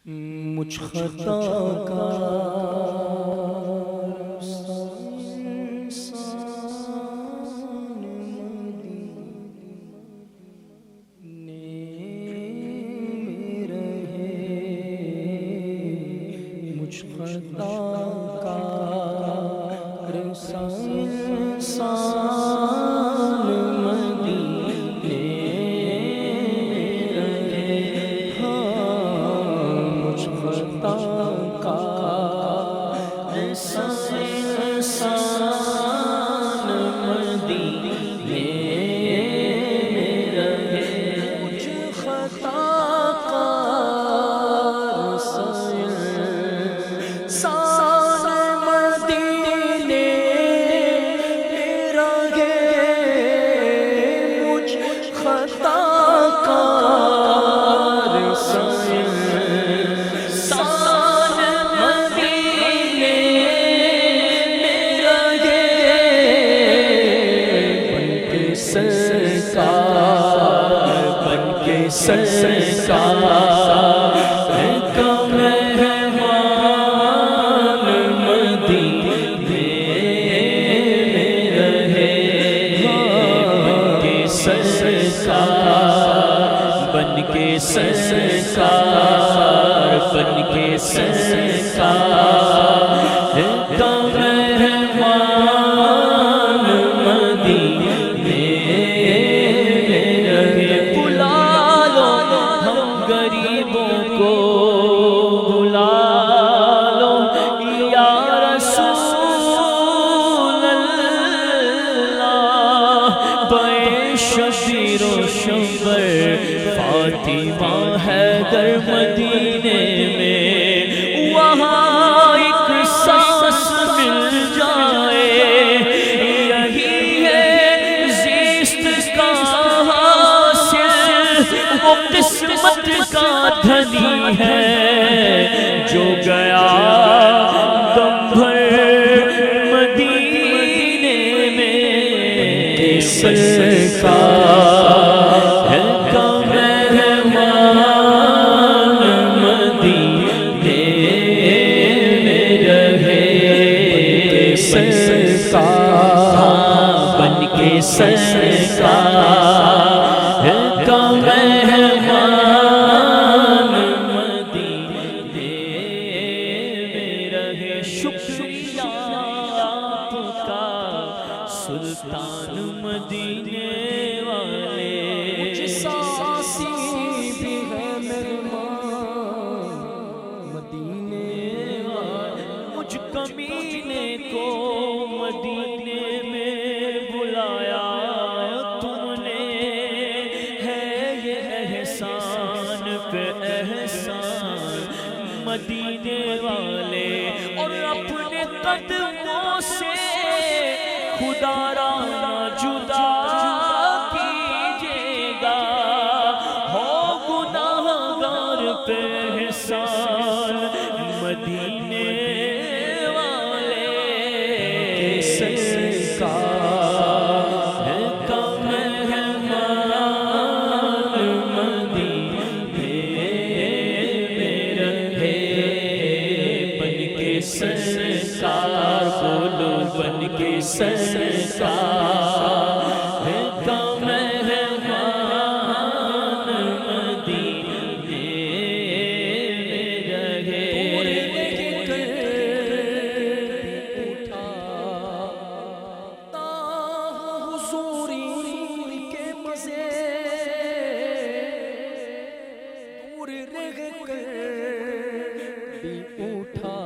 مجھ خطا کار انسان مدینے میں رہے، مجھ خطا کار انسان مدینے میں رہے، مجھ خطا کار انسان مدینے میں رہے، مجھ خطا کار انسان مدینے میں رہے، مجھ خطا کار سرکار کا مہمان مدینے میں رہے، بن کے سرکار بن کے سرکار کا مہمان مدینے میں رہے، بلا لو ہم غریبوں کو، بلا لو یا رسول اللہ، بے شبیر و شمبر فاطمہ حیدر مدینے میں، وہاں ایک سانس مل جائے، یہی ہے زیست کا حاصل، وہ قسمت کا دھنی ہے جو گیا دم بھر مدینے میں، سرکار کا مہمان مدینے میں رہے، سرکار بن کے سرکار کا مہمان مدینے میں رہے، شکریہ آپ کا سلطان مدینے والے، مجھ ساسی بھی ہے مہمان مدینے والے، مجھ کمینے کو مدینے میں بلایا تم نے، ہے یہ احسان پہ احسان مدینے والے، اور اپنے قدموں سے خدا را نہ جدا کیجیے گا، ہو گناہگار پہ احسان مدینے والے، سرکار کا مہمان مدینے میں رہے، بن کے سرکار بولو بن کے سرکار کا مہمان مدینے میں رہے، اٹھا تا حضوری کے مزے، دور رہ کر بھی اٹھا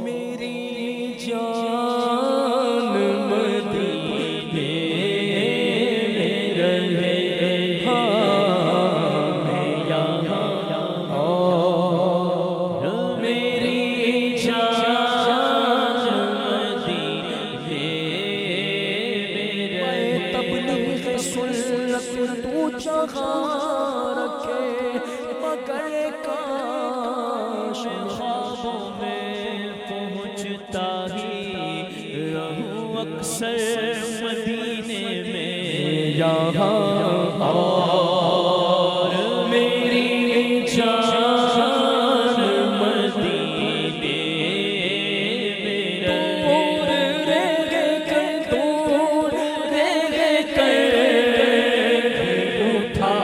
میری جان گھومتا ہی رہوں اکثر مدینے میں یہاں اور میری جان مدینے میں دور رہ کر دور رہ کر اٹھا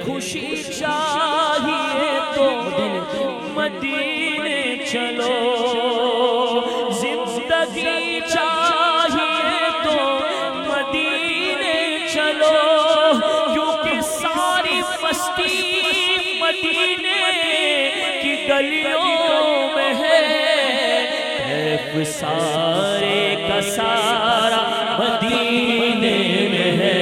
خوشی چاہیے تو مدینے چلو، زندگی چاہیے تو مدینے چلو، کیونکہ ساری مستی مدینے کی گلیوں میں ہے، کیف سارے کا سارا مدینے میں ہے،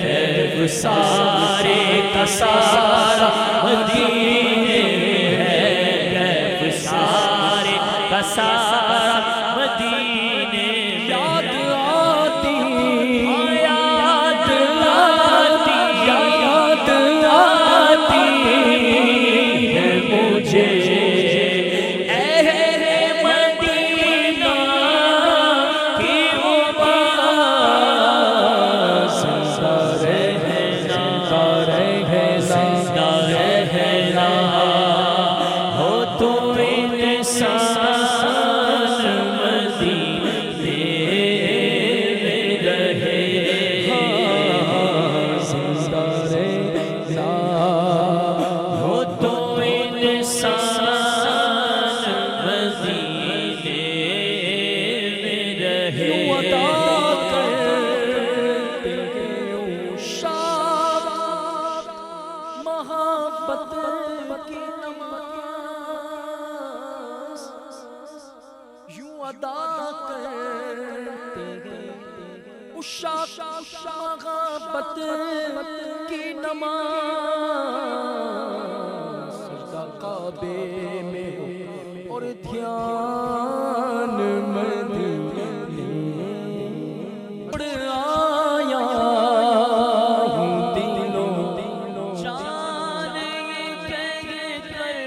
کیف سارے کا سارا مدینے میں ہے، کیف سارے کا سارا مدینے میں یاد آتی یاد آتی یاد آتی ہے مجھے محبت کی نماز، سجدہ کعبے میں اور دھیان مدینے اڑ آیا ہوں دلوں جان یہ کہہ کر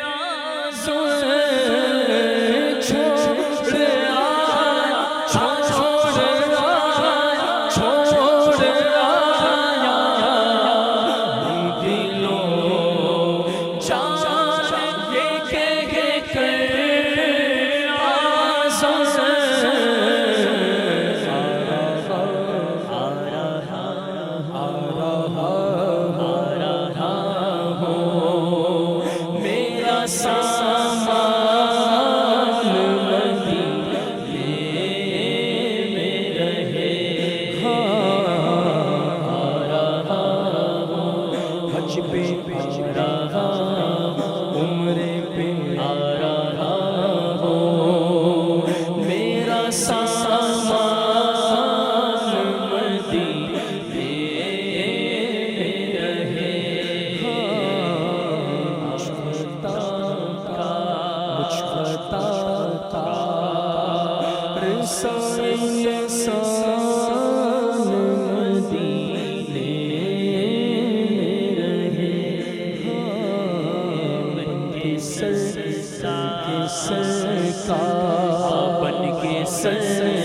آنسو کا بن کے سرکار